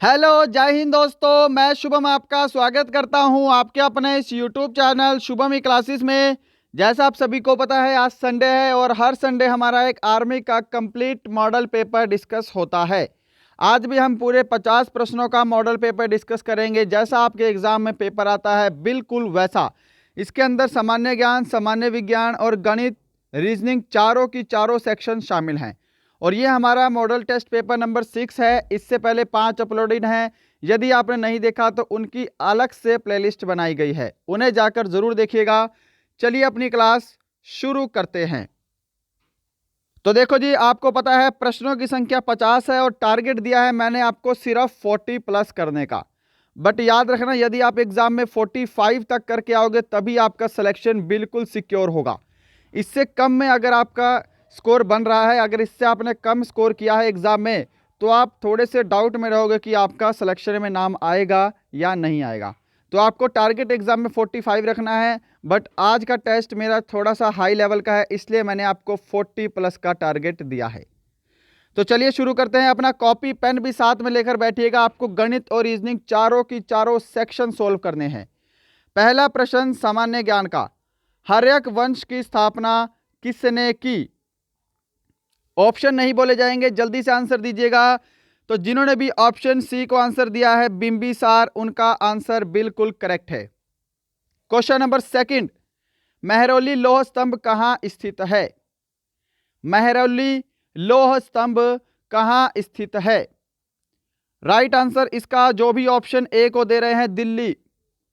Hello, जय हिंद दोस्तों। मैं शुभम आपका स्वागत करता हूं आपके अपने इस यूट्यूब चैनल शुभम ई क्लासेस में। जैसा आप सभी को पता है, आज संडे है और हर संडे हमारा एक आर्मी का कंप्लीट मॉडल पेपर डिस्कस होता है। आज भी हम पूरे 50 प्रश्नों का मॉडल पेपर डिस्कस करेंगे। जैसा आपके एग्जाम में पेपर आता है बिल्कुल वैसा। इसके अंदर सामान्य ज्ञान, सामान्य विज्ञान और गणित, रीजनिंग चारों की चारों सेक्शन शामिल हैं। और ये हमारा मॉडल टेस्ट पेपर नंबर 6 है। इससे पहले 5 अपलोडेड हैं। यदि आपने नहीं देखा तो उनकी अलग से प्लेलिस्ट बनाई गई है, उन्हें जाकर जरूर देखिएगा। चलिए अपनी क्लास शुरू करते हैं। तो देखो जी, आपको पता है प्रश्नों की संख्या 50 है और टारगेट दिया है मैंने आपको सिर्फ 40 प्लस करने का। बट याद रखना, यदि आप एग्जाम में 45 तक करके आओगे तभी आपका सिलेक्शन बिल्कुल सिक्योर होगा। इससे कम में अगर आपका स्कोर बन रहा है, अगर इससे आपने कम स्कोर किया है एग्जाम में, तो आप थोड़े से डाउट में रहोगे कि आपका सिलेक्शन में नाम आएगा या नहीं आएगा। तो आपको टारगेट एग्जाम में 45 रखना है। बट आज का टेस्ट मेरा थोड़ा सा हाई लेवल का है, इसलिए मैंने आपको 40 प्लस का टारगेट दिया है। तो चलिए शुरू करते हैं। अपना कॉपी पेन भी साथ में लेकर बैठिएगा। आपको गणित और रीजनिंग चारों की चारों सेक्शन सोल्व करने हैं। पहला प्रश्न सामान्य ज्ञान का। हर्यक वंश की स्थापना किसने की? ऑप्शन नहीं बोले जाएंगे, जल्दी से आंसर दीजिएगा। तो जिन्होंने भी ऑप्शन सी को आंसर दिया है बिंबिसार, उनका आंसर बिल्कुल करेक्ट है। क्वेश्चन नंबर सेकंड, महरौली लौह स्तंभ कहां स्थित है? महरौली लौह स्तंभ कहां स्थित है? राइट आंसर इसका जो भी ऑप्शन ए को दे रहे हैं दिल्ली,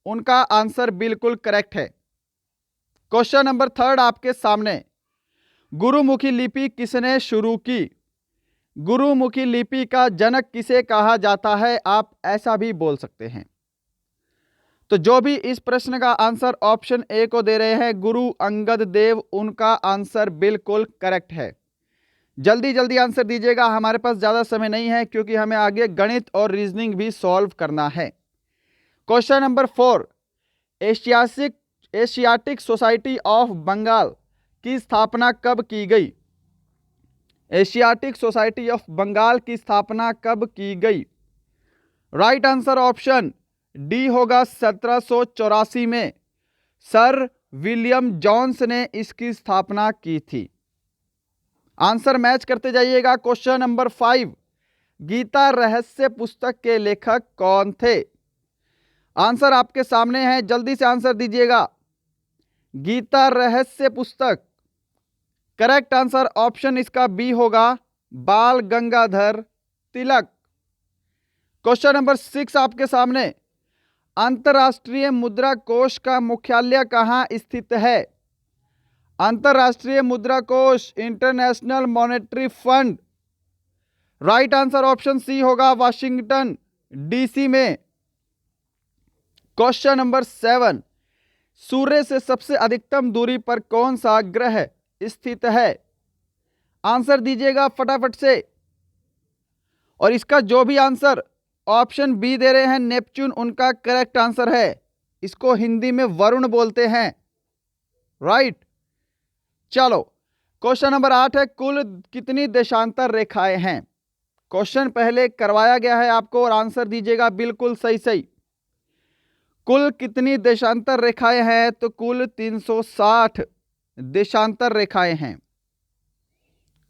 उनका आंसर बिल्कुल करेक्ट है। क्वेश्चन नंबर थर्ड आपके सामने, गुरुमुखी लिपि किसने शुरू की? गुरुमुखी लिपि का जनक किसे कहा जाता है? आप ऐसा भी बोल सकते हैं। तो जो भी इस प्रश्न का आंसर ऑप्शन ए को दे रहे हैं गुरु अंगद देव, उनका आंसर बिल्कुल करेक्ट है। जल्दी जल्दी आंसर दीजिएगा, हमारे पास ज्यादा समय नहीं है क्योंकि हमें आगे गणित और रीजनिंग भी सॉल्व करना है। Question number 4, Asiatic society of Bengal की स्थापना कब की गई? एशियाटिक सोसाइटी ऑफ बंगाल की स्थापना कब की गई? राइट आंसर ऑप्शन डी होगा 1784 में सर विलियम जोन्स ने इसकी स्थापना की थी। आंसर मैच करते जाइएगा। क्वेश्चन नंबर 5, गीता रहस्य पुस्तक के लेखक कौन थे? आंसर आपके सामने है, जल्दी से आंसर दीजिएगा। गीता रहस्य पुस्तक, करेक्ट आंसर ऑप्शन इसका बी होगा बाल गंगाधर तिलक। क्वेश्चन नंबर 6 आपके सामने, अंतरराष्ट्रीय मुद्रा कोष का मुख्यालय कहां स्थित है? अंतरराष्ट्रीय मुद्रा कोष, international monetary fund, right answer option C होगा वाशिंगटन डीसी में। क्वेश्चन नंबर 7, सूर्य से सबसे अधिकतम दूरी पर कौन सा ग्रह स्थित है? आंसर दीजिएगा फटाफट से। और इसका जो भी आंसर ऑप्शन बी दे रहे हैं नेपच्यून, उनका करेक्ट आंसर है। इसको हिंदी में वरुण बोलते हैं। राइट। चलो क्वेश्चन नंबर 8 है, कुल कितनी देशांतर रेखाएं हैं? क्वेश्चन पहले करवाया गया है आपको और आंसर दीजिएगा बिल्कुल सही सही। कुल कितनी देशांतर रेखाएं हैं? तो कुल 360 देशांतर रेखाएं हैं।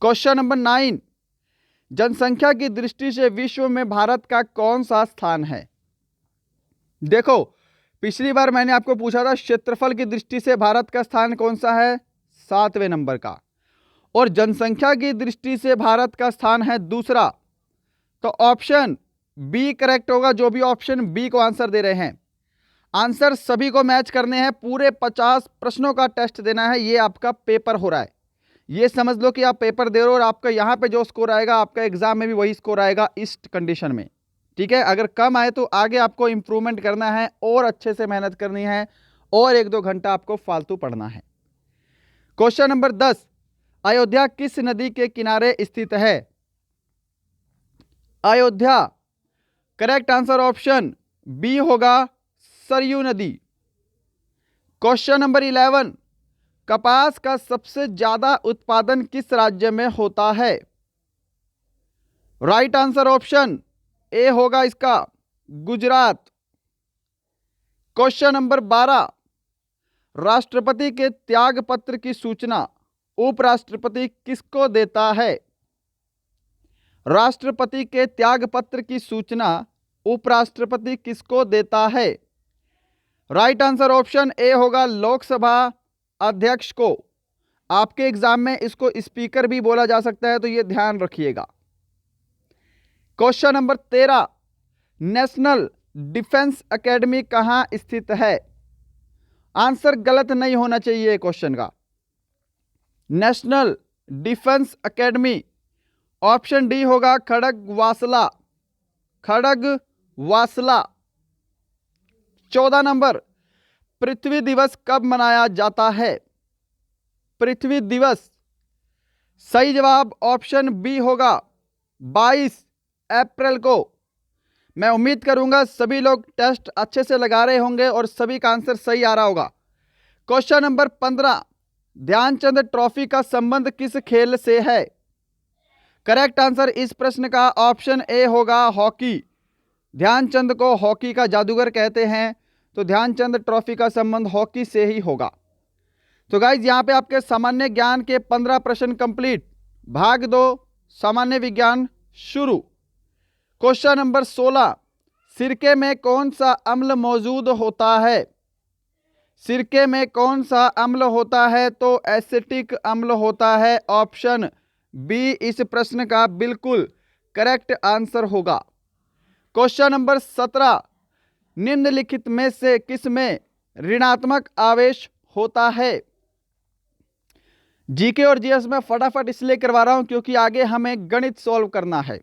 क्वेश्चन नंबर 9, जनसंख्या की दृष्टि से विश्व में भारत का कौन सा स्थान है? देखो, पिछली बार मैंने आपको पूछा था क्षेत्रफल की दृष्टि से भारत का स्थान कौन सा है, 7वें नंबर का, और जनसंख्या की दृष्टि से भारत का स्थान है दूसरा। तो ऑप्शन बी करेक्ट होगा, जो भी ऑप्शन बी को आंसर दे रहे हैं। आंसर सभी को मैच करने हैं, पूरे 50 प्रश्नों का टेस्ट देना है। ये आपका पेपर हो रहा है, ये समझ लो कि आप पेपर दे रहे हो और आपका यहाँ पे जो स्कोर आएगा आपका एग्जाम में भी वही स्कोर आएगा इस कंडीशन में। ठीक है, अगर कम आए तो आगे आपको इंप्रूवमेंट करना है और अच्छे से मेहनत करनी है और 1-2 घंटा आपको फालतू पढ़ना है। क्वेश्चन नंबर 10, अयोध्या किस नदी के किनारे स्थित है? Ayodhya, correct answer option B होगा सरयू नदी। क्वेश्चन नंबर 11, कपास का सबसे ज्यादा उत्पादन किस राज्य में होता है? राइट आंसर ऑप्शन ए होगा इसका गुजरात। क्वेश्चन नंबर 12, राष्ट्रपति के त्याग पत्र की सूचना उपराष्ट्रपति किसको देता है? राष्ट्रपति के त्याग पत्र की सूचना उपराष्ट्रपति किसको देता है? राइट आंसर ऑप्शन ए होगा लोकसभा अध्यक्ष को। आपके एग्जाम में इसको स्पीकर भी बोला जा सकता है, तो यह ध्यान रखिएगा। Question number 13, national defence academy कहां स्थित है? आंसर गलत नहीं होना चाहिए क्वेश्चन का। National defence academy option D होगा खड़गवासला। खड़गवासला। 14 नंबर, पृथ्वी दिवस कब मनाया जाता है? पृथ्वी दिवस, सही जवाब ऑप्शन बी होगा 22 अप्रैल को। मैं उम्मीद करूंगा सभी लोग टेस्ट अच्छे से लगा रहे होंगे और सभी का आंसर सही आ रहा होगा। क्वेश्चन नंबर 15, ध्यानचंद ट्रॉफी का संबंध किस खेल से है? करेक्ट आंसर इस प्रश्न का ऑप्शन ए होगा हॉकी। ध्यानचंद को हॉकी का जादूगर कहते हैं, तो ध्यानचंद ट्रॉफी का संबंध हॉकी से ही होगा। तो गाइज यहाँ पे आपके सामान्य ज्ञान के 15 प्रश्न कंप्लीट। भाग 2 सामान्य विज्ञान शुरू। क्वेश्चन नंबर 16, सिरके में कौन सा अम्ल मौजूद होता है? सिरके में कौन सा अम्ल होता है? तो एसिटिक अम्ल होता है। ऑप्शन बी इस प्रश्न का बिल्कुल करेक्ट आंसर होगा। क्वेश्चन नंबर 17, निम्नलिखित में से किसमें ऋणात्मक आवेश होता है? जीके और जीएस में फटाफट इसलिए करवा रहा हूं क्योंकि आगे हमें गणित सॉल्व करना है।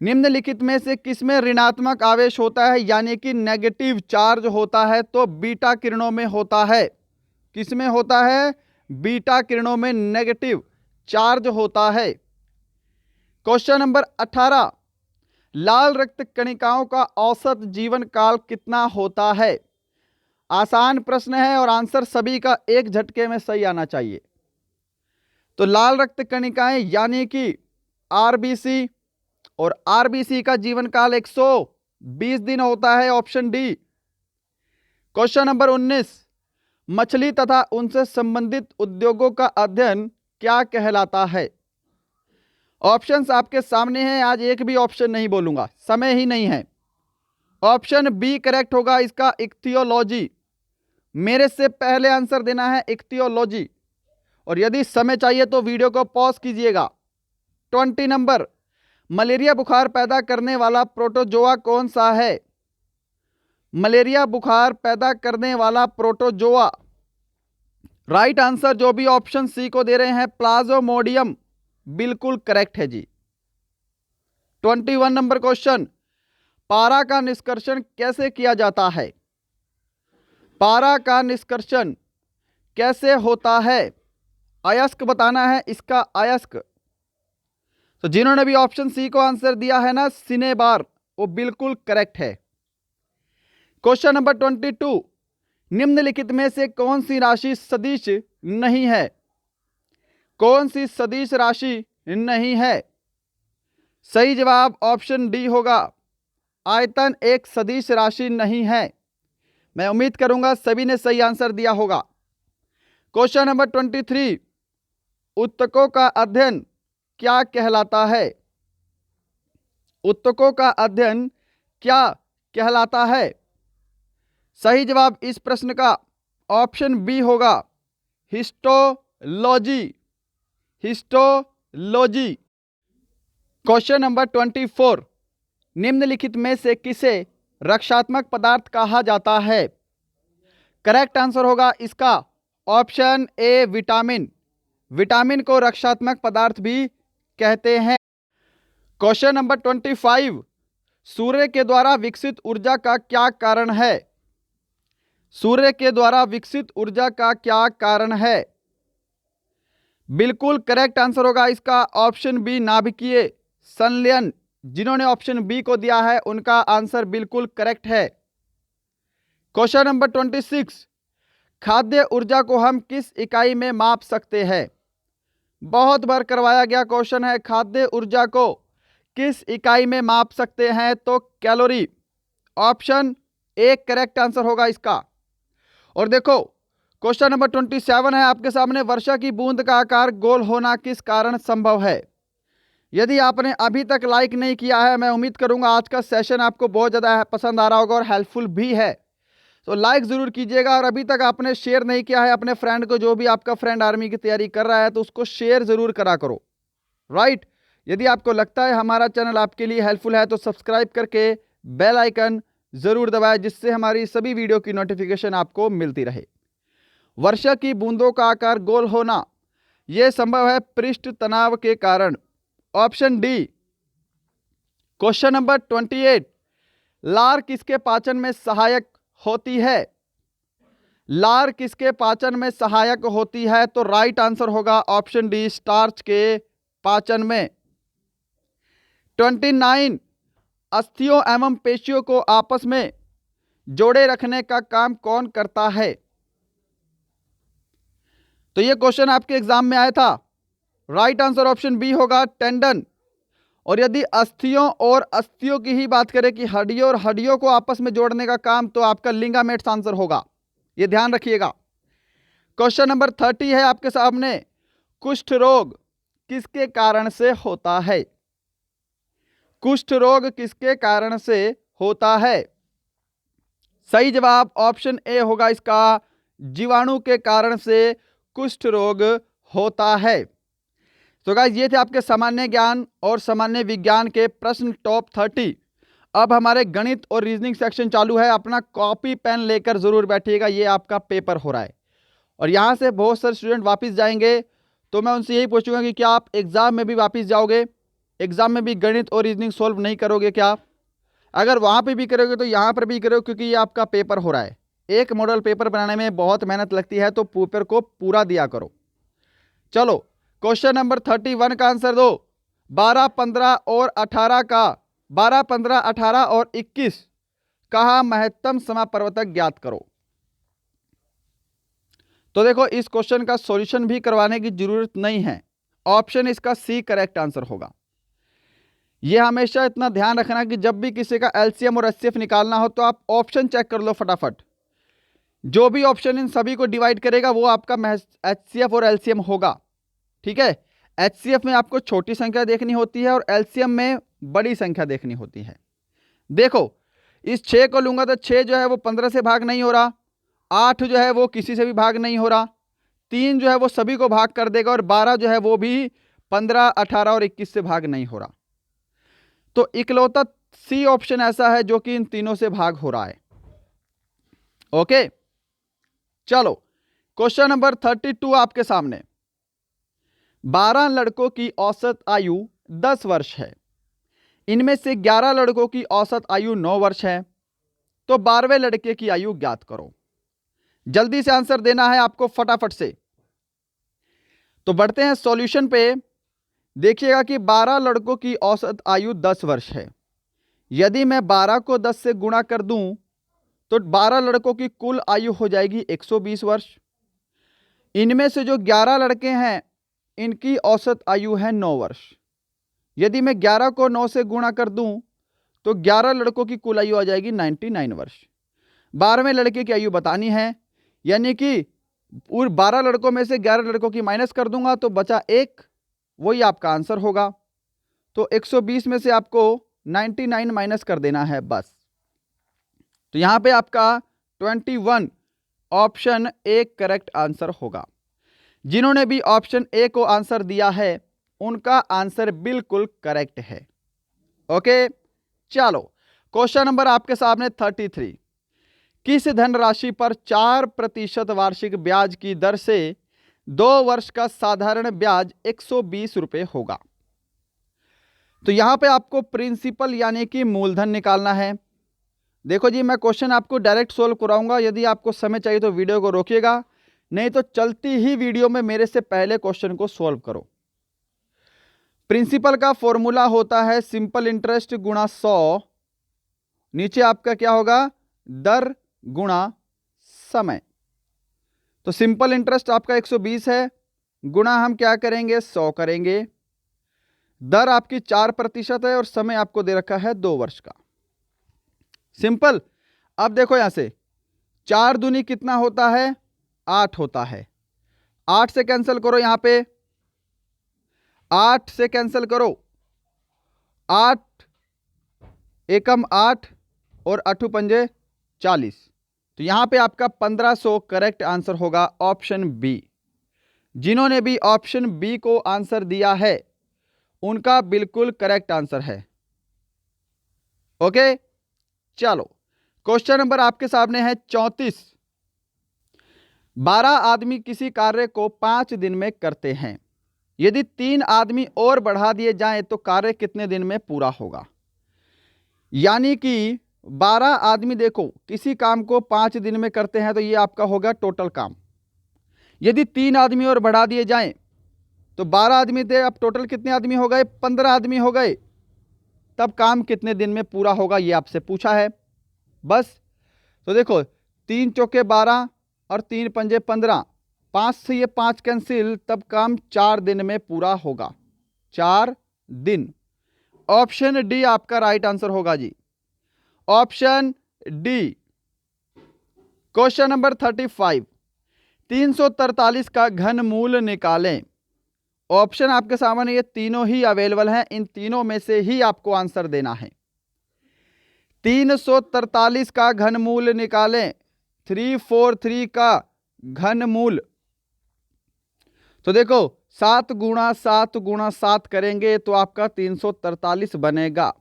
निम्नलिखित में से किसमें ऋणात्मक आवेश होता है, यानी कि नेगेटिव चार्ज होता है? तो बीटा किरणों में होता है। किसमें होता है? बीटा किरणों में नेगेटिव चार्ज होता है। क्वेश्चन नंबर 18, लाल रक्त कणिकाओं का औसत जीवन काल कितना होता है? आसान प्रश्न है और आंसर सभी का एक झटके में सही आना चाहिए। तो लाल रक्त कणिकाएं यानी कि आरबीसी, और आरबीसी का जीवन काल 120 दिन होता है। Option D. क्वेश्चन नंबर 19, मछली तथा उनसे संबंधित उद्योगों का अध्ययन क्या कहलाता है? ऑप्शंस आपके सामने हैं, आज एक भी ऑप्शन नहीं बोलूंगा, समय ही नहीं है। ऑप्शन बी करेक्ट होगा इसका इक्थियोलॉजी। मेरे से पहले आंसर देना है इक्थियोलॉजी, और यदि समय चाहिए तो वीडियो को पॉज कीजिएगा। 20 नंबर, मलेरिया बुखार पैदा करने वाला प्रोटोजोआ कौन सा है? मलेरिया बुखार पैदा करने वाला प्रोटोजोआ, राइट आंसर जो भी ऑप्शन सी को दे रहे हैं प्लाज्मोडियम, बिल्कुल करेक्ट है जी। 21 नंबर क्वेश्चन, पारा का निष्कर्षण कैसे किया जाता है? पारा का निष्कर्षण कैसे होता है? अयस्क बताना है इसका, अयस्क। तो जिन्होंने भी ऑप्शन सी को आंसर दिया है ना सिनेबार, वो बिल्कुल करेक्ट है। क्वेश्चन नंबर 22, निम्नलिखित में से कौन सी राशि सदिश नहीं है? कौन सी सदिश राशि नहीं है? सही जवाब ऑप्शन डी होगा, आयतन एक सदिश राशि नहीं है। मैं उम्मीद करूंगा सभी ने सही आंसर दिया होगा। क्वेश्चन नंबर 23, उत्तकों का अध्ययन क्या कहलाता है? उत्तकों का अध्ययन क्या कहलाता है? सही जवाब इस प्रश्न का ऑप्शन बी होगा, हिस्टोलॉजी। हिस्टोलॉजी। क्वेश्चन नंबर 24, निम्नलिखित में से किसे रक्षात्मक पदार्थ कहा जाता है? करेक्ट आंसर होगा इसका ऑप्शन ए विटामिन। विटामिन को रक्षात्मक पदार्थ भी कहते हैं। क्वेश्चन नंबर 25, सूर्य के द्वारा विकसित ऊर्जा का क्या कारण है? सूर्य के द्वारा विकसित ऊर्जा का क्या कारण है? बिल्कुल करेक्ट आंसर होगा इसका ऑप्शन बी नाभिकीय संलयन। जिन्होंने ऑप्शन बी को दिया है उनका आंसर बिल्कुल करेक्ट है। क्वेश्चन नंबर 26, खाद्य ऊर्जा को हम किस इकाई में माप सकते हैं? बहुत बार करवाया गया क्वेश्चन है, खाद्य ऊर्जा को किस इकाई में माप सकते हैं? तो calorie. Option A correct answer होगा इसका। और देखो क्वेश्चन नंबर 27 है आपके सामने, वर्षा की बूंद का आकार गोल होना किस कारण संभव है? यदि आपने अभी तक लाइक नहीं किया है, मैं उम्मीद करूंगा आज का सेशन आपको बहुत ज़्यादा पसंद आ रहा होगा और हेल्पफुल भी है, तो लाइक ज़रूर कीजिएगा। और अभी तक आपने शेयर नहीं किया है अपने फ्रेंड को, जो भी आपका फ्रेंड आर्मी की तैयारी कर रहा है, तो उसको शेयर ज़रूर करा करो, राइट। यदि आपको लगता है हमारा चैनल आपके लिए हेल्पफुल है तो सब्सक्राइब करके बेल आइकन ज़रूर दबाएं, जिससे हमारी सभी वीडियो की नोटिफिकेशन आपको मिलती रहे। वर्षा की बूंदों का आकार गोल होना यह संभव है पृष्ठ तनाव के कारण। Option D. क्वेश्चन नंबर 28, लार किसके पाचन में सहायक होती है? लार किसके पाचन में सहायक होती है? तो राइट आंसर होगा ऑप्शन डी, स्टार्च के पाचन में। 29, अस्थियों एवं पेशियों को आपस में जोड़े रखने का काम कौन करता है? तो यह क्वेश्चन आपके एग्जाम में आया था। राइट आंसर ऑप्शन बी होगा, टेंडन। और यदि अस्थियों की ही बात करें कि हड्डियों और हड्डियों को आपस में जोड़ने का काम, तो आपका लिगामेंट्स आंसर होगा, यह ध्यान रखिएगा। क्वेश्चन नंबर 30 है आपके सामने, कुष्ठ रोग किसके कारण से होता है? कुष्ठ रोग किसके कारण से होता है? सही जवाब ऑप्शन ए होगा इसका, जीवाणु के कारण से कुष्ठ रोग होता है। तो गाइस ये थे आपके सामान्य ज्ञान और सामान्य विज्ञान के प्रश्न टॉप 30। अब हमारे गणित और रीजनिंग सेक्शन चालू है। अपना कॉपी पेन लेकर जरूर बैठिएगा, ये आपका पेपर हो रहा है। और यहाँ से बहुत सारे स्टूडेंट वापस जाएंगे, तो मैं उनसे यही पूछूंगा कि क्या आप एग्जाम में भी वापस जाओगे? एग्जाम में भी गणित और रीजनिंग सॉल्व नहीं करोगे क्या? अगर वहाँ पे भी करोगे तो यहाँ पर भी करो, क्योंकि ये आपका पेपर हो रहा है। एक मॉडल पेपर बनाने में बहुत मेहनत लगती है, तो पेपर को पूरा दिया करो। चलो क्वेश्चन नंबर 31 का आंसर दो। 12, 15 और 18 का 12, 15, 18 और 21 का महत्तम समापवर्तक ज्ञात करो। तो देखो इस क्वेश्चन का सॉल्यूशन भी करवाने की जरूरत नहीं है, ऑप्शन इसका सी करेक्ट आंसर होगा। यह हमेशा इतना ध्यान रखना कि जब भी किसी का एलसीएम और एचसीएफ निकालना हो तो आप ऑप्शन चेक कर लो फटाफट। जो भी ऑप्शन इन सभी को डिवाइड करेगा वो आपका एचसीएफ और एलसीएम होगा, ठीक है। एचसीएफ में आपको छोटी संख्या देखनी होती है और एलसीएम में बड़ी संख्या देखनी होती है। देखो इस 6 को लूंगा तो 6 जो है वो 15 से भाग नहीं हो रहा, 8 जो है वो किसी से भी भाग नहीं हो रहा, 3 जो है वो सभी को भाग कर देगा, और 12 जो है वो भी 15, 18 और 21 से भाग नहीं हो रहा। तो इकलौता सी ऑप्शन ऐसा है जो कि इन तीनों से भाग हो रहा है। ओके चलो क्वेश्चन नंबर 32 आपके सामने। 12 लड़कों की औसत आयु 10 वर्ष है, इनमें से 11 लड़कों की औसत आयु 9 वर्ष है, तो 12वें लड़के की आयु ज्ञात करो। जल्दी से आंसर देना है आपको फटाफट से। तो बढ़ते हैं सॉल्यूशन पे। देखिएगा कि 12 लड़कों की औसत आयु 10 वर्ष है। यदि मैं 12 को 10 से गुणा कर दूं तो 12 लड़कों की कुल आयु हो जाएगी 120 वर्ष। इनमें से जो 11 लड़के हैं इनकी औसत आयु है 9 वर्ष। यदि मैं 11 को 9 से गुणा कर दूं तो 11 लड़कों की कुल आयु आ जाएगी 99 वर्ष। 12वें लड़के की आयु बतानी है, यानी कि पूरे 12 लड़कों में से 11 लड़कों की माइनस कर दूंगा तो बचा 1, वही आपका आंसर होगा। तो 120 में से आपको 99 माइनस कर देना है बस। तो यहां पे आपका 21 ऑप्शन ए करेक्ट आंसर होगा। जिन्होंने भी ऑप्शन ए को आंसर दिया है उनका आंसर बिल्कुल करेक्ट है। ओके चलो क्वेश्चन नंबर आपके सामने 33। किस धनराशि पर 4% वार्षिक ब्याज की दर से 2 वर्ष का साधारण ब्याज 120 रुपए होगा? तो यहां पे आपको प्रिंसिपल यानी कि मूलधन निकालना है। देखो जी मैं क्वेश्चन आपको डायरेक्ट सोल्व कराऊंगा, यदि आपको समय चाहिए तो वीडियो को रोकिएगा, नहीं तो चलती ही वीडियो में मेरे से पहले क्वेश्चन को सोल्व करो। प्रिंसिपल का फॉर्मूला होता है सिंपल इंटरेस्ट गुणा 100, नीचे आपका क्या होगा दर गुणा समय। तो सिंपल इंटरेस्ट आपका 120 है, गुणा हम क्या करेंगे 100 करेंगे, दर आपकी 4% है और समय आपको दे रखा है 2 वर्ष का। सिंपल। अब देखो यहां से 4 दूनी कितना होता है, 8 होता है। 8 से कैंसिल करो, यहां पे 8 से कैंसिल करो, 8 एकम 8 और 8 पंजे 40। तो यहां पे आपका 1500 करेक्ट आंसर होगा ऑप्शन बी। जिन्होंने भी ऑप्शन बी को आंसर दिया है उनका बिल्कुल करेक्ट आंसर है। ओके, चलो क्वेश्चन नंबर आपके सामने है 34। 12 आदमी किसी कार्य को 5 दिन में करते हैं। यदि 3 आदमी और बढ़ा दिए जाएं तो कार्य कितने दिन में पूरा होगा। यानी कि 12 आदमी देखो किसी काम को 5 दिन में करते हैं तो ये आपका होगा टोटल काम। यदि 3 आदमी और बढ़ा दिए जाएं तो 12 आदमी थे, अब टोटल कितने आदमी हो गए, 15 आदमी हो गए। तब काम कितने दिन में पूरा होगा ये आपसे पूछा है बस। तो देखो 3 चौके 12 और 3 पंजे 15, 5 से ये 5 कैंसिल, तब काम 4 दिन में पूरा होगा, 4 दिन। ऑप्शन डी आपका राइट आंसर होगा जी, ऑप्शन डी। Question number 35। 343 का घनमूल निकालें। ऑप्शन आपके सामने ये तीनों ही अवेलेबल हैं, इन तीनों में से ही आपको आंसर देना है। 343 का घनमूल निकालें, 343 का घनमूल। तो देखो 7 गुणा 7 गुणा 7 करेंगे तो आपका 343 बनेगा।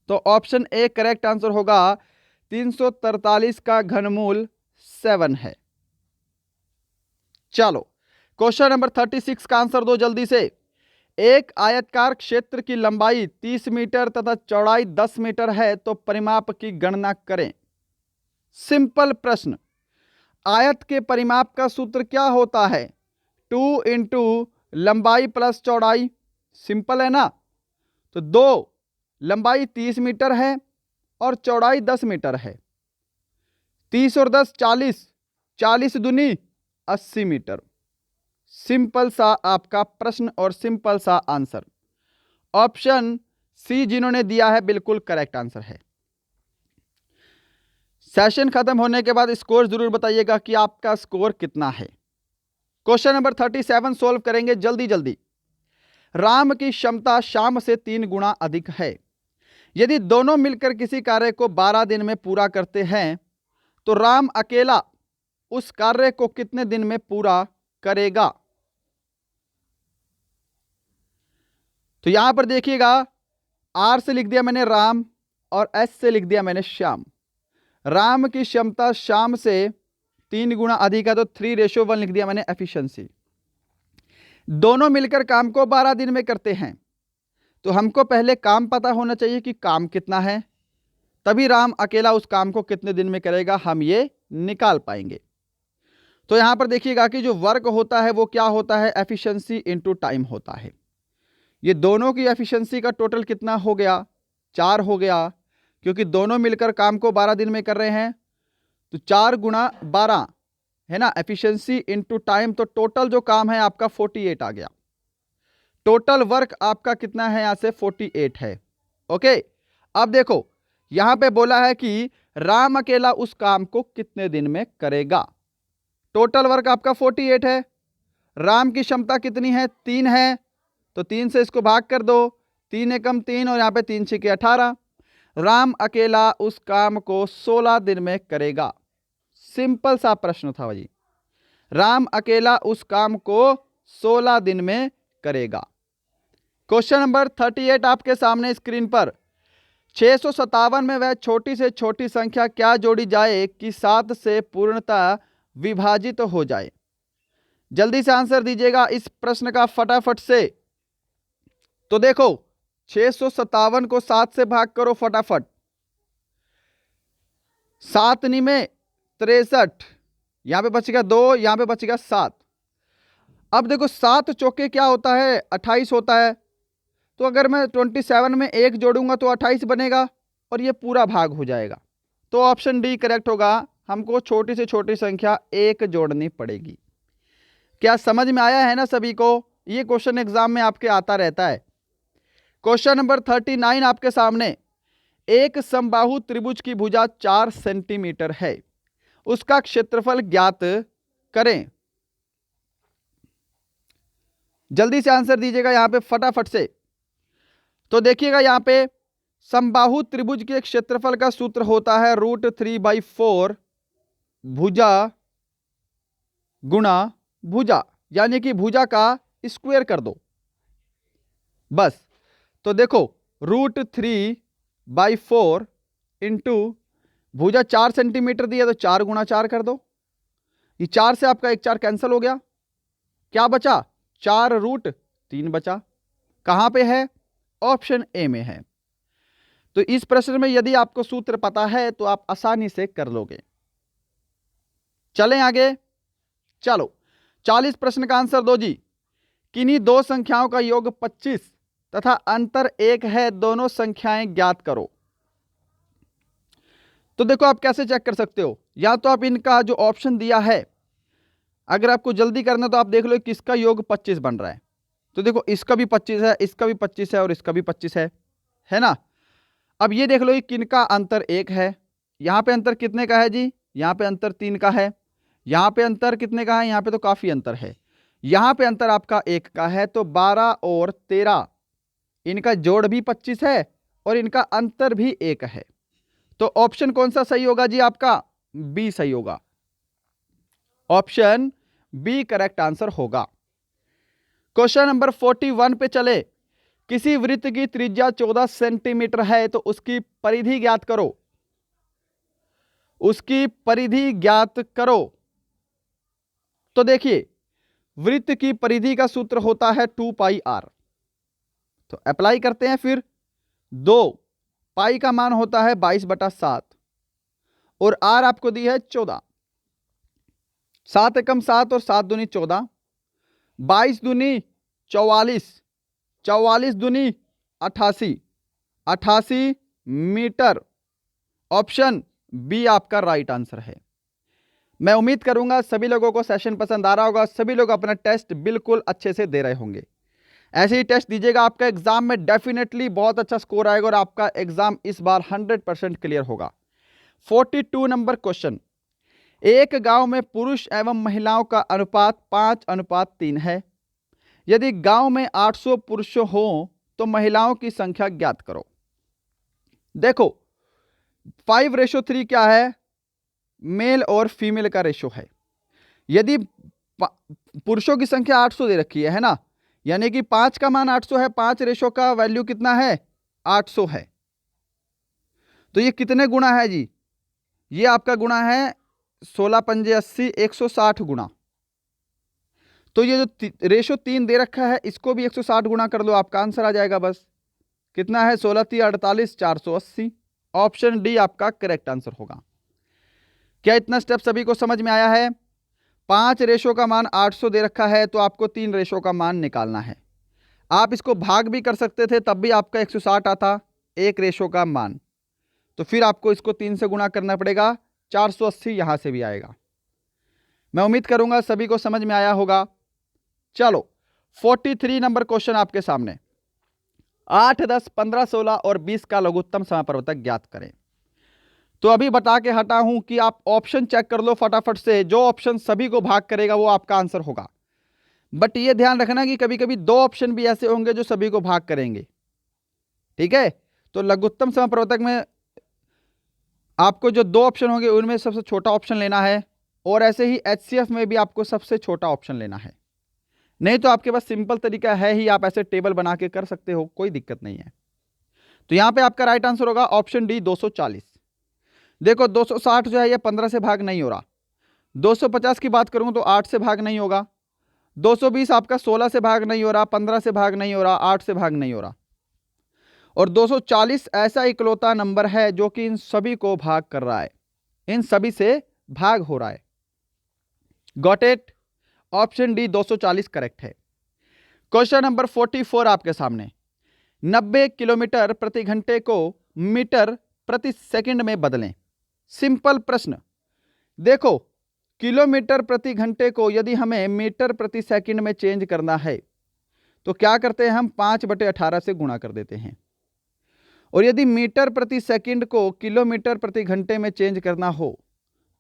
तो ऑप्शन ए करेक्ट आंसर होगा, 343 का घनमूल 7 है। चलो क्वेश्चन नंबर 36 का आंसर दो जल्दी से। एक आयतकार क्षेत्र की लंबाई 30 मीटर तथा चौड़ाई 10 मीटर है तो परिमाप की गणना करें। सिंपल प्रश्न। आयत के परिमाप का सूत्र क्या होता है, 2 इंटू लंबाई प्लस चौड़ाई। सिंपल है ना। तो 2 लंबाई 30 मीटर है और चौड़ाई 10 मीटर है। 30 और 10 40, 40 दूनी 80 मीटर। सिंपल सा आपका प्रश्न और सिंपल सा आंसर। ऑप्शन सी जिन्होंने दिया है बिल्कुल करेक्ट आंसर है। सेशन खत्म होने के बाद स्कोर जरूर बताइएगा कि आपका स्कोर कितना है। क्वेश्चन नंबर 37 सोल्व करेंगे जल्दी जल्दी। राम की क्षमता श्याम से 3 गुना अधिक है। यदि दोनों मिलकर किसी कार्य को 12 दिन में पूरा करते हैं तो राम अकेला उस कार्य को कितने दिन में पूरा करेगा। तो यहां पर देखिएगा, आर से लिख दिया मैंने राम और एस से लिख दिया मैंने श्याम। राम की क्षमता श्याम से 3 गुना अधिक है तो 3:1 लिख दिया मैंने एफिशिएंसी। दोनों मिलकर काम को 12 दिन में करते हैं तो हमको पहले काम पता होना चाहिए कि काम कितना है, तभी राम अकेला उस काम को कितने दिन में करेगा हम ये निकाल पाएंगे। तो यहां पर देखिएगा कि जो वर्क होता है वो क्या होता है, एफिशिएंसी इनटू टाइम होता है। ये दोनों की एफिशिएंसी का टोटल कितना हो गया, 4 हो गया, क्योंकि दोनों मिलकर काम को 12 दिन में कर रहे हैं। तो 4 गुणा 12 है ना, एफिशिएंसी इनटू टाइम, तो टोटल जो काम है आपका 48 आ गया। टोटल वर्क आपका कितना है यहां से 48 है। ओके, अब देखो यहां पे बोला है कि राम अकेला उस काम को कितने दिन में करेगा। टोटल वर्क आपका 48 है, राम की क्षमता कितनी है 3 है, तो 3 से इसको भाग कर दो, 3 एकम 3 और यहाँ पे 3 6 18। राम अकेला उस काम को 16 दिन में करेगा। सिंपल सा प्रश्न था भाई, राम अकेला उस काम को 16 दिन में करेगा। क्वेश्चन नंबर 38 आपके सामने स्क्रीन पर। 657 में वह छोटी से छोटी संख्या क्या जोड़ी जाए कि 7 से पूर्णतः विभाजित हो जाए। जल्दी से आंसर दीजिएगा इस प्रश्न का फटाफट से। तो देखो 657 को 7 से भाग करो फटाफट, 7 नी में 63, यहां पे बचेगा 2, यहां पे बचेगा 7। अब देखो 7 चौके क्या होता है 28 होता है, तो अगर मैं 27 में 1 जोड़ूंगा तो 28 बनेगा और ये पूरा भाग हो जाएगा। तो ऑप्शन डी करेक्ट होगा, हमको छोटी से छोटी संख्या 1 जोड़नी पड़ेगी। क्या समझ में आया है ना सभी को। ये क्वेश्चन एग्जाम में आपके आता रहता है। क्वेश्चन नंबर 39 आपके सामने। एक समबाहु त्रिभुज की भुजा 4 सेंटीमीटर है, उसका क्षेत्रफल ज्ञात करें। जल्दी से आंसर दीजिएगा यहां पे फटाफट से। तो देखिएगा यहां पे समबाहु त्रिभुज के क्षेत्रफल का सूत्र होता है √3/4 भुजा गुणा भुजा, यानी कि भुजा का स्क्वायर कर दो बस। तो देखो √3/4 इंटू भुजा 4 सेंटीमीटर दिया तो 4 गुणा 4 कर दो। ये 4 से आपका 1 4 कैंसिल हो गया, क्या बचा 4√3 बचा। कहां पे है? ऑप्शन ए में है। तो इस प्रश्न में यदि आपको सूत्र पता है तो आप आसानी से कर लोगे। चलें आगे। चलो 40 प्रश्न का आंसर दो जी। किन्हीं दो संख्याओं का योग 25 तथा अंतर 1 है, दोनों संख्याएं ज्ञात करो। तो देखो आप कैसे चेक कर सकते हो, या तो आप इनका जो ऑप्शन दिया है, अगर आपको जल्दी करना तो आप देख लो किसका योग 25 बन रहा है। तो देखो इसका भी 25 है, इसका भी 25 है और इसका भी 25 है ना। अब ये देख लो किनका अंतर 1 है। यहां पे अंतर कितने का है जी? यहां पे अंतर 3 का है। यहां पे अंतर कितने का है? यहां पे तो काफी अंतर है। यहां पे अंतर आपका 1 का है, तो 12 और 13 इनका जोड़ भी 25 है और इनका अंतर भी 1 है। तो ऑप्शन कौन सा सही होगा जी? आपका बी सही होगा। ऑप्शन बी करेक्ट आंसर होगा। क्वेश्चन नंबर 41 पे चले। किसी वृत्त की त्रिज्या 14 सेंटीमीटर है तो उसकी परिधि ज्ञात करो। उसकी परिधि ज्ञात करो। तो देखिए वृत्त की परिधि का सूत्र होता है 2πr। तो अप्लाई करते हैं फिर। 2 पाई का मान होता है 22/7 और r आपको दी है 14। 7 एकम 7 और 7 दूनी 14, 22 दूनी 44, 44 दूनी 88, 88 मीटर। ऑप्शन बी आपका राइट आंसर है। मैं उम्मीद करूंगा सभी लोगों को सेशन पसंद आ रहा होगा, सभी लोग अपना टेस्ट बिल्कुल अच्छे से दे रहे होंगे। ऐसे ही टेस्ट दीजिएगा, आपका एग्जाम में डेफिनेटली बहुत अच्छा स्कोर आएगा और आपका एग्जाम इस बार 100% क्लियर होगा। 42 नंबर क्वेश्चन। एक गांव में पुरुष एवं महिलाओं का अनुपात 5:3 है। यदि गांव में 800 पुरुष हो तो महिलाओं की संख्या ज्ञात करो। देखो 5:3 क्या है? मेल और फीमेल का रेशो है। यदि पुरुषों की संख्या 800 दे रखी है ना, यानी कि 5 का मान 800 है, 5 रेशो का वैल्यू कितना है? 800 है। तो ये कितने गुना है जी? ये आपका गुना है 16 पंजे 80, 160 गुना। तो ये जो रेशो 3 दे रखा है इसको भी 160 गुना कर लो, आपका आंसर आ जाएगा। बस कितना है? 16 3 48, 480। ऑप्शन डी आपका करेक्ट आंसर होगा। क्या इतना स्टेप सभी को समझ में आया है? 5 रेशो का मान 800 दे रखा है तो आपको 3 रेशो का मान निकालना है। आप इसको भाग भी कर सकते थे तब भी आपका 160 आता 1 रेशो का मान, तो फिर आपको इसको 3 से गुणा करना पड़ेगा, 480 यहां से भी आएगा। मैं उम्मीद करूंगा सभी को समझ में आया होगा। चलो 43 नंबर क्वेश्चन आपके सामने। 8, 10, 15, 16 और 20 का लघुत्तम समापवर्तक ज्ञात करें। तो अभी बता के हटा हूं कि आप ऑप्शन चेक कर लो फटाफट से, जो ऑप्शन सभी को भाग करेगा वो आपका आंसर होगा। बट ये ध्यान रखना कि कभी कभी 2 ऑप्शन भी ऐसे होंगे जो सभी को भाग करेंगे, ठीक है। तो लघुत्तम समापवर्तक में आपको जो 2 ऑप्शन होंगे उनमें सबसे छोटा ऑप्शन लेना है, और ऐसे ही HCF में भी आपको सबसे छोटा ऑप्शन लेना है। नहीं तो आपके पास सिंपल तरीका है ही, आप ऐसे टेबल बना के कर सकते हो, कोई दिक्कत नहीं है। तो यहां पे आपका राइट आंसर होगा ऑप्शन डी 240। देखो 260 जो है ये 15 से भाग नहीं हो रहा। 250 की बात करूं तो 8 से भाग नहीं होगा। 220 आपका 16 से भाग नहीं हो रहा, 15 से भाग नहीं हो रहा, 8 से भाग नहीं हो रहा। और 240 ऐसा इकलौता नंबर है जो कि इन सभी को भाग कर रहा है, इन सभी से भाग हो रहा है। Got it? Option D 240 correct है। क्वेश्चन नंबर 44 आपके सामने। 90 किलोमीटर प्रति घंटे को मीटर प्रति सेकंड में बदलें। सिंपल प्रश्न। देखो किलोमीटर प्रति घंटे को यदि हमें मीटर प्रति सेकंड में चेंज करना है तो क्या करते हैं हम 5/18 से गुणा कर देते हैं। और यदि मीटर प्रति सेकंड को किलोमीटर प्रति घंटे में चेंज करना हो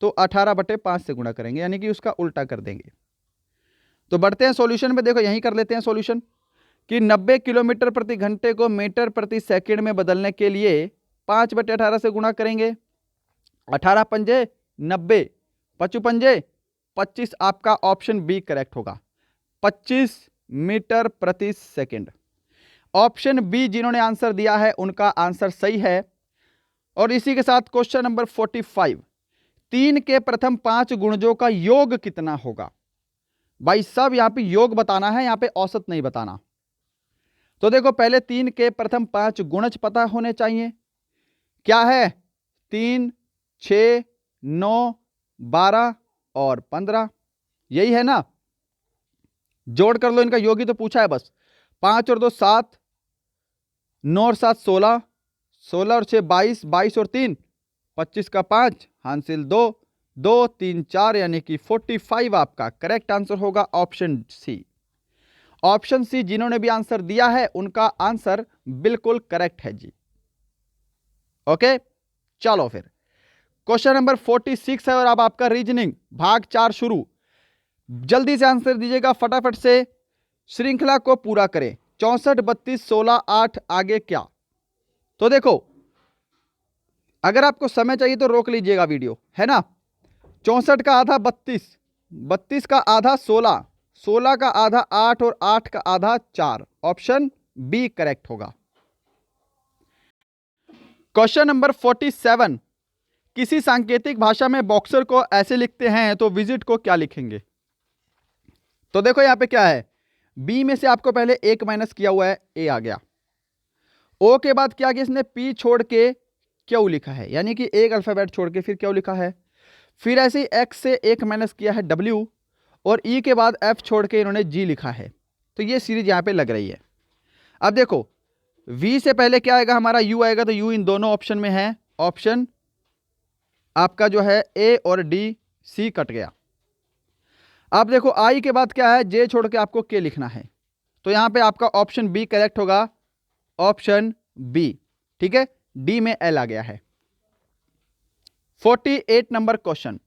तो 18/5 से गुणा करेंगे, यानी कि उसका उल्टा कर देंगे। तो बढ़ते हैं सॉल्यूशन में। देखो यहीं कर लेते हैं सॉल्यूशन कि 90 किलोमीटर प्रति घंटे को मीटर प्रति सेकंड में बदलने के लिए 5/18 से गुणा करेंगे। 18 पंजे 90, 5 पंजे 25, आपका ऑप्शन बी करेक्ट होगा, 25 मीटर प्रति सेकंड। ऑप्शन बी जिन्होंने आंसर दिया है उनका आंसर सही है। और इसी के साथ क्वेश्चन नंबर 45, 3 के प्रथम 5 गुणजों का योग कितना होगा। भाई सब यहां पे योग बताना है, यहां पे औसत नहीं बताना। तो देखो पहले 3 के प्रथम 5 गुणज पता होने चाहिए। क्या है? 3, 6, 9, 12 और 15, यही है ना। जोड़ कर लो, इनका योग ही तो पूछा है बस। 5 और 2 7, 9 और 7 16, 16 और 6 22, 22 और 3 25 का 5, हासिल 2, 2 3 4, यानी कि 45 आपका करेक्ट आंसर होगा, ऑप्शन सी। ऑप्शन सी जिन्होंने भी आंसर दिया है उनका आंसर बिल्कुल करेक्ट है जी। ओके, चलो फिर क्वेश्चन नंबर 46 है और अब आपका रीजनिंग भाग 4 शुरू। जल्दी से आंसर दीजिएगा, फटाफट से श्रृंखला को पूरा करें। 64 32 16 8, आगे क्या। तो देखो अगर आपको समय चाहिए तो रोक लीजिएगा वीडियो, है ना। 64 का आधा 32, 32 का आधा 16, 16 का आधा 8 और 8 का आधा 4, ऑप्शन बी करेक्ट होगा। क्वेश्चन नंबर 47, किसी सांकेतिक भाषा में बॉक्सर को ऐसे लिखते हैं तो विजिट को क्या लिखेंगे। तो देखो यहां पे क्या है, बी में से आपको पहले 1 माइनस किया हुआ है, ए आ गया। ओ के बाद क्या किया इसने, पी छोड़ के क्यू लिखा है, यानी कि एक अल्फाबेट छोड़ के फिर क्यू लिखा है। फिर ऐसे ही एक्स से 1 माइनस किया है, डब्ल्यू, और ई के बाद एफ छोड़ के इन्होंने जी लिखा है। तो ये सीरीज यहां पे लग रही है। अब देखो वी से पहले क्या आएगा हमारा, यू आएगा, तो यू इन दोनों ऑप्शन में है, ऑप्शन आपका जो है ए और डी, सी कट गया। अब देखो आई के बाद क्या है, जे छोड़ के आपको के लिखना है, तो यहां पे आपका ऑप्शन बी करेक्ट होगा, ऑप्शन बी, ठीक है। डी में एल आ गया है। 48 नंबर क्वेश्चन,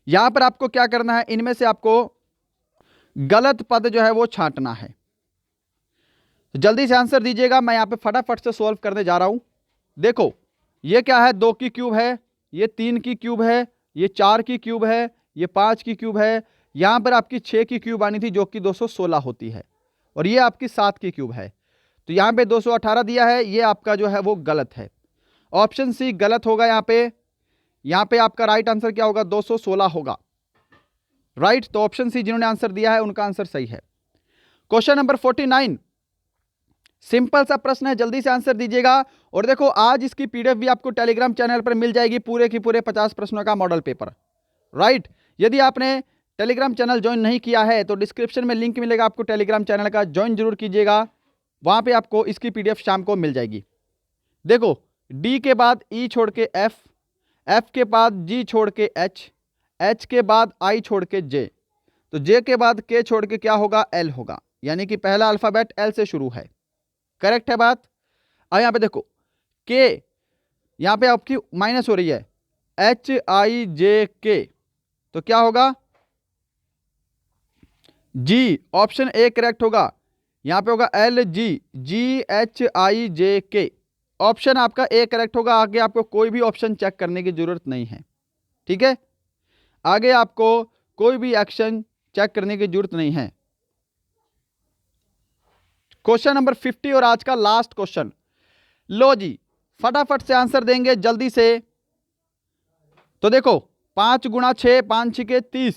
यहां पर आपको क्या करना है, इनमें से आपको गलत पद जो है वो छांटना है। जल्दी से आंसर दीजिएगा, मैं यहां पे फटाफट से सॉल्व करने जा रहा हूं। देखो ये क्या है, 2 की क्यूब है, ये 3 की क्यूब है, ये 4 की क्यूब है, ये 5 की क्यूब है, यहां पर आपकी 6 की क्यूब आनी थी जो कि 216 होती है, और ये आपकी 7 की क्यूब है। तो यहां पे 218 दिया है, ये आपका जो है वो गलत है, ऑप्शन सी गलत होगा। यहां पे आपका राइट आंसर क्या होगा, 216 होगा, राइट। तो ऑप्शन सी जिन्होंने आंसर दिया है उनका आंसर सही है। क्वेश्चन नंबर 49, सिंपल सा प्रश्न है, जल्दी से आंसर दीजिएगा। और देखो आज इसकी पीडीएफ भी आपको टेलीग्राम चैनल पर मिल जाएगी, पूरे की पूरे 50 प्रश्नों का मॉडल पेपर, राइट। यदि आपने टेलीग्राम चैनल ज्वाइन नहीं किया है तो डिस्क्रिप्शन में लिंक मिलेगा आपको टेलीग्राम चैनल का, ज्वाइन जरूर कीजिएगा, वहां पे आपको इसकी पीडीएफ शाम को मिल जाएगी। देखो डी के बाद ई छोड़ के एफ, एफ के बाद जी छोड़ के एच, एच के बाद आई छोड़ के जे, तो जे के बाद के छोड़ के क्या होगा, एल होगा, यानी कि पहला अल्फाबेट एल से शुरू है, करेक्ट है बात। अब यहां पे देखो के, यहां पे आपकी माइनस हो रही है, एच आई जे के, तो क्या होगा, जी, ऑप्शन ए करेक्ट होगा। यहां पे होगा L G, ji H I जे के, ऑप्शन आपका ए करेक्ट होगा। आगे आपको कोई भी ऑप्शन चेक करने की जरूरत नहीं है, ठीक है। आगे आपको कोई भी एक्शन चेक करने की जरूरत नहीं है। क्वेश्चन नंबर 50 और आज का लास्ट क्वेश्चन, लो जी फटाफट से आंसर देंगे जल्दी से। तो देखो 5 गुणा 6, 5 6 30,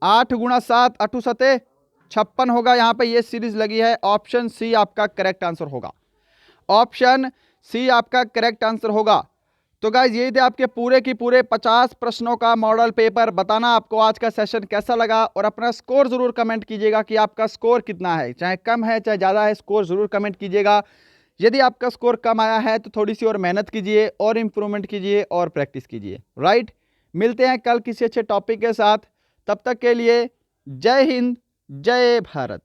8 गुणा 7 8 7 56 होगा, यहां पे ये सीरीज लगी है, ऑप्शन सी आपका करेक्ट आंसर होगा, ऑप्शन सी आपका करेक्ट आंसर होगा। तो गाइज यही थे आपके पूरे की पूरे 50 प्रश्नों का मॉडल पेपर। बताना आपको आज का सेशन कैसा लगा और अपना स्कोर जरूर कमेंट कीजिएगा कि आपका स्कोर कितना है, चाहे कम है चाहे ज़्यादा है, स्कोर जरूर कमेंट कीजिएगा। यदि आपका स्कोर कम आया है तो थोड़ी सी और मेहनत कीजिए और इम्प्रूवमेंट कीजिए और प्रैक्टिस कीजिए, राइट। मिलते हैं कल किसी अच्छे टॉपिक के साथ, तब तक के लिए जय हिंद जय भारत।